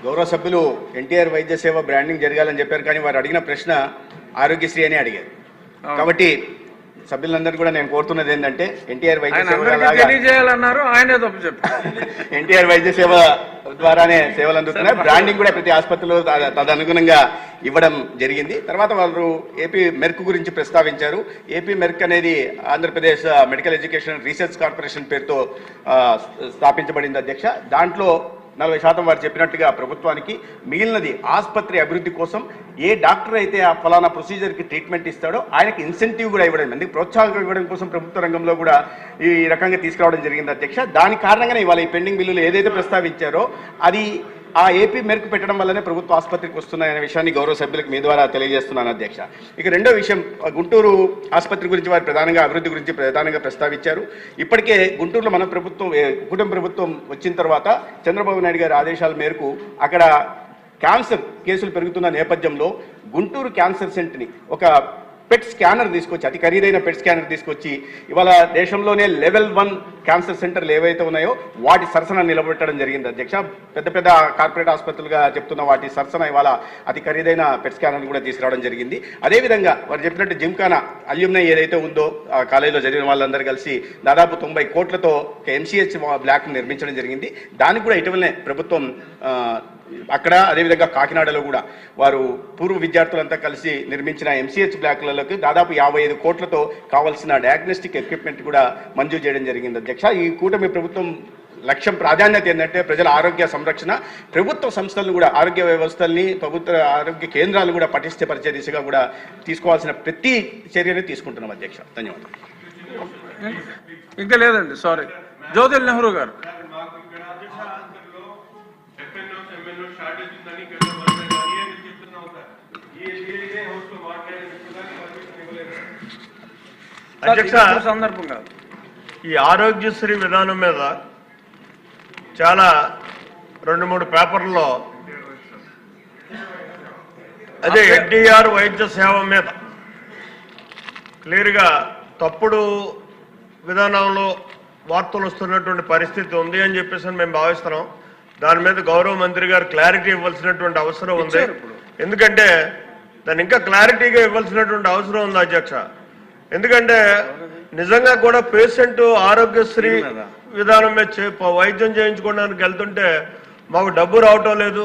గౌరవ సభ్యులు ఎన్టీఆర్ వైద్య సేవ బ్రాండింగ్ జరగాలని చెప్పారు, కానీ వారు అడిగిన ప్రశ్న ఆరోగ్యశ్రీ అని అడిగారు. కాబట్టి సభ్యులందరూ కూడా నేను కోరుతున్నది ఏంటంటే ఎన్టీఆర్ వైద్య ఎన్టీఆర్ వైద్య సేవ ద్వారానే సేవలు అందుతున్నాయి. బ్రాండింగ్ కూడా ప్రతి ఆసుపత్రిలో తదనుగుణంగా ఇవ్వడం జరిగింది. తర్వాత వాళ్ళు ఏపీ మెర్క్ గురించి ప్రస్తావించారు. ఏపీ మెర్క్ అనేది Andhra Pradesh medical education research corporation పేరుతో స్థాపించబడింది అధ్యక్ష. దాంట్లో 40% వారు చెప్పినట్టుగా ప్రభుత్వానికి, మిగిలినది ఆసుపత్రి అభివృద్ధి కోసం ఏ డాక్టర్ అయితే ఆ ఫలానా ప్రొసీజర్కి ట్రీట్మెంట్ ఇస్తాడో ఆయనకి ఇన్సెంటివ్ కూడా ఇవ్వడం, అందుకు ప్రోత్సాహం ఇవ్వడం కోసం ప్రభుత్వ రంగంలో కూడా ఈ రకంగా తీసుకురావడం జరిగింది అధ్యక్ష. దాని కారణంగానే ఇవాళ ఈ పెండింగ్ బిల్లులు ఏదైతే ప్రస్తావించారో అది ఆ ఏపీ మెరుగు పెట్టడం వల్లనే ప్రభుత్వ ఆసుపత్రికి వస్తున్నాయనే విషయాన్ని గౌరవ సభ్యులకు మీ ద్వారా తెలియజేస్తున్నాను అధ్యక్ష. ఇక రెండో విషయం, గుంటూరు ఆసుపత్రి గురించి వారు ప్రధానంగా అభివృద్ధి గురించి ప్రధానంగా ప్రస్తావించారు. ఇప్పటికే గుంటూరులో మన ప్రభుత్వం, కుటుంబ ప్రభుత్వం వచ్చిన తర్వాత చంద్రబాబు నాయుడు గారి ఆదేశాల మేరకు అక్కడ క్యాన్సర్ కేసులు పెరుగుతున్న నేపథ్యంలో గుంటూరు క్యాన్సర్ సెంటర్ని ఒక పెట్ స్కానర్ తీసుకొచ్చి, అతి ఖరీదైన పెట్ స్కానర్ తీసుకొచ్చి ఇవాళ దేశంలోనే లెవెల్ 1 క్యాన్సర్ సెంటర్లు ఏవైతే ఉన్నాయో వాటి సరసన నిలబెట్టడం జరిగింది అధ్యక్ష. పెద్ద పెద్ద కార్పొరేట్ ఆసుపత్రులుగా చెప్తున్న వాటి సరసన ఇవాళ అతి ఖరీదైన పెట్ స్కానర్ కూడా తీసుకురావడం జరిగింది. అదేవిధంగా వారు చెప్పినట్టు జిమ్ఖానా అల్యూమినై ఏదైతే ఉందో ఆ కాలేజీలో జరిగిన వాళ్ళందరూ కలిసి దాదాపు 90 కోట్లతో MCH బ్లాక్ నిర్మించడం జరిగింది. దానికి కూడా ఇటీవలనే ప్రభుత్వం అక్కడ, అదేవిధంగా కాకినాడలో కూడా వారు పూర్వ విద్యార్థులంతా కలిసి నిర్మించిన MCH బ్లాక్లలోకి దాదాపు 55 కోట్లతో కావాల్సిన డయాగ్నోస్టిక్ ఎక్విప్మెంట్ కూడా మంజూరు చేయడం జరిగింది అధ్యక్ష. ఈ కూటమి ప్రభుత్వం లక్ష్యం, ప్రాధాన్యత ఏంటంటే ప్రజల ఆరోగ్య సంరక్షణ, ప్రభుత్వ సంస్థలను కూడా, ఆరోగ్య వ్యవస్థల్ని, ప్రభుత్వ ఆరోగ్య కేంద్రాలు కూడా పటిష్టపరిచే దిశగా కూడా తీసుకోవాల్సిన ప్రతి చర్యని తీసుకుంటున్నాం అధ్యక్ష. ధన్యవాదాలు. ఇంకా లేదండి, సారీ. జ్యోతిల్ నెహ్రూ గారు. అధ్యక్ష, సందర్భంగా ఈ ఆరోగ్యశ్రీ విధానం మీద చాలా 2-3 పేపర్లలో అదే ఎన్టీఆర్ వైద్య సేవ మీద క్లియర్గా తప్పుడు విధానంలో వార్తలు వస్తున్నటువంటి పరిస్థితి ఉంది అని చెప్పేసి మేము భావిస్తున్నాం. దాని మీద గౌరవ మంత్రి గారు క్లారిటీ ఇవ్వాల్సినటువంటి అవసరం ఉంది. ఎందుకంటే దాన్ని ఇంకా క్లారిటీగా ఇవ్వాల్సినటువంటి అవసరం ఉంది అధ్యక్ష. ఎందుకంటే నిజంగా కూడా పేషెంట్ ఆరోగ్యశ్రీ విధానం మీద వైద్యం చేయించుకోవడానికి వెళ్తుంటే మాకు డబ్బు రావటం లేదు,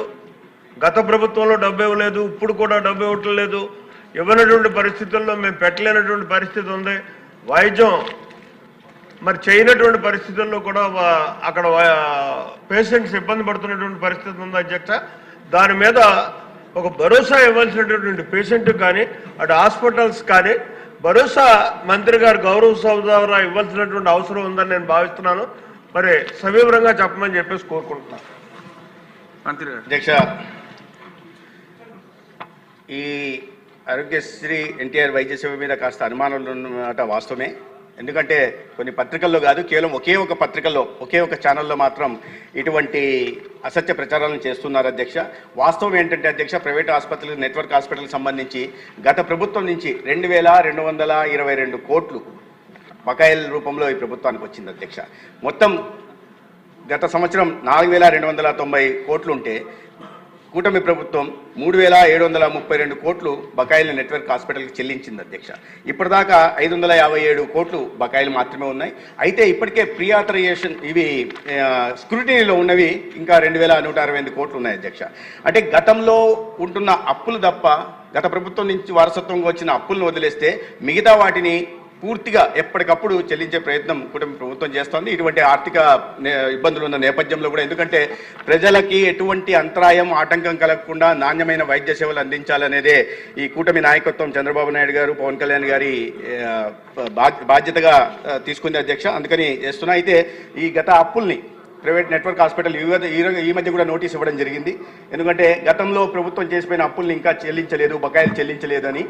గత ప్రభుత్వంలో డబ్బు ఇవ్వలేదు, ఇప్పుడు కూడా డబ్బు ఇవ్వటం లేదు, ఇవ్వనటువంటి పరిస్థితుల్లో మేము పెట్టలేనటువంటి పరిస్థితి ఉంది. వైద్యం మరి చేయనటువంటి పరిస్థితుల్లో కూడా అక్కడ పేషెంట్స్ ఇబ్బంది పడుతున్నటువంటి పరిస్థితి ఉంది అధ్యక్ష. దాని మీద ఒక భరోసా ఇవ్వాల్సినటువంటి పేషెంట్ కానీ అటు హాస్పిటల్స్ కానీ భరోసా మంత్రి గారు గౌరవ సభ ద్వారా ఇవ్వాల్సినటువంటి అవసరం ఉందని నేను భావిస్తున్నాను. మరి సవివరంగా చెప్పమని చెప్పేసి కోరుకుంటున్నాను. మంత్రి గారు. అధ్యక్ష, ఈ ఆరోగ్యశ్రీ ఎన్టీఆర్ వైద్య సేవ మీద కాస్త అనుమానాలు ఉన్నమాట వాస్తవమే. ఎందుకంటే కొన్ని పత్రికల్లో కాదు, కేవలం ఒకే ఒక పత్రికల్లో, ఒకే ఒక ఛానల్లో మాత్రం ఇటువంటి అసత్య ప్రచారాలను చేస్తున్నారు అధ్యక్ష. వాస్తవం ఏంటంటే అధ్యక్ష, ప్రైవేట్ ఆసుపత్రులు, నెట్వర్క్ హాస్పిటల్కి సంబంధించి గత ప్రభుత్వం నుంచి 2222 కోట్లు బకాయిల రూపంలో ఈ ప్రభుత్వానికి వచ్చింది అధ్యక్ష. మొత్తం గత సంవత్సరం 4290 కోట్లు ఉంటే కూటమి ప్రభుత్వం 3732 కోట్లు బకాయిల నెట్వర్క్ హాస్పిటల్కి చెల్లించింది అధ్యక్ష. ఇప్పటిదాకా 557 కోట్లు బకాయిలు మాత్రమే ఉన్నాయి. అయితే ఇప్పటికే ప్రీ ఆథరైజేషన్ ఇవి స్క్రూటినీలో ఉన్నవి ఇంకా 2168 కోట్లు ఉన్నాయి అధ్యక్ష. అంటే గతంలో ఉంటున్న అప్పులు తప్ప, గత ప్రభుత్వం నుంచి వారసత్వంగా వచ్చిన అప్పులను వదిలేస్తే మిగతా వాటిని పూర్తిగా ఎప్పటికప్పుడు చెల్లించే ప్రయత్నం కూటమి ప్రభుత్వం చేస్తోంది. ఇటువంటి ఆర్థిక ఇబ్బందులు ఉన్న నేపథ్యంలో కూడా, ఎందుకంటే ప్రజలకి ఎటువంటి అంతరాయం, ఆటంకం కలగకుండా నాణ్యమైన వైద్య సేవలు అందించాలనేదే ఈ కూటమి నాయకత్వం చంద్రబాబు నాయుడు గారు, పవన్ కళ్యాణ్ గారి బాధ్యతగా తీసుకుంది అధ్యక్ష. అందుకని చేస్తున్నా. అయితే ఈ గత అప్పుల్ని ప్రైవేట్ నెట్వర్క్ హాస్పిటల్ ఈ మధ్య కూడా నోటీస్ ఇవ్వడం జరిగింది. ఎందుకంటే గతంలో ప్రభుత్వం చేసిపోయిన అప్పుల్ని ఇంకా చెల్లించలేదు, బకాయిలు చెల్లించలేదు అని,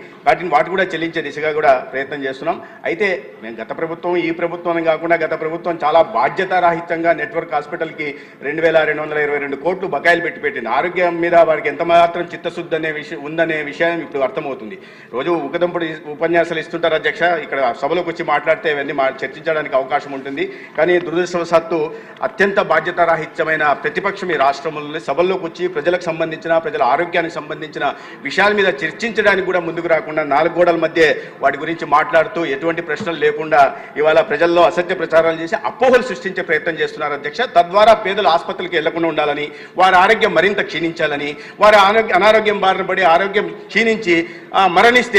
వాటి కూడా చెల్లించే దిశగా కూడా ప్రయత్నం చేస్తున్నాం. అయితే మేము గత ప్రభుత్వం, ఈ ప్రభుత్వం కాకుండా గత ప్రభుత్వం చాలా బాధ్యతారాహిత్యంగా నెట్వర్క్ హాస్పిటల్కి 2222 కోట్లు బకాయిలు పెట్టింది. ఆరోగ్యం మీద వారికి ఎంత మాత్రం చిత్తశుద్ధి అనే విషయం ఉందనే విషయం ఇప్పుడు అర్థమవుతుంది. రోజు ఉకదంపుడు ఉపన్యాసాలు ఇస్తుంటారు అధ్యక్ష. ఇక్కడ సభలోకి వచ్చి మాట్లాడితే ఇవన్నీ చర్చించడానికి అవకాశం ఉంటుంది. కానీ దురదృష్టవశాత్తు అత్యంత అత్యంత బాధ్యతారాహిత్యమైన ప్రతిపక్షం ఈ రాష్ట్రంలో సభల్లోకి వచ్చి ప్రజలకు సంబంధించిన ప్రజల ఆరోగ్యానికి సంబంధించిన విషయాల మీద చర్చించడానికి కూడా ముందుకు రాకుండా 4 గోడల మధ్య వాటి గురించి మాట్లాడుతూ ఎటువంటి ప్రశ్నలు లేకుండా ఇవాళ ప్రజల్లో అసత్య ప్రచారాలు చేసి అపోహలు సృష్టించే ప్రయత్నం చేస్తున్నారు అధ్యక్ష. తద్వారా పేదలు ఆసుపత్రులకు వెళ్లకుండా ఉండాలని, వారి ఆరోగ్యం మరింత క్షీణించాలని, వారి అనారోగ్యం బారిన పడి ఆరోగ్యం క్షీణించి మరణిస్తే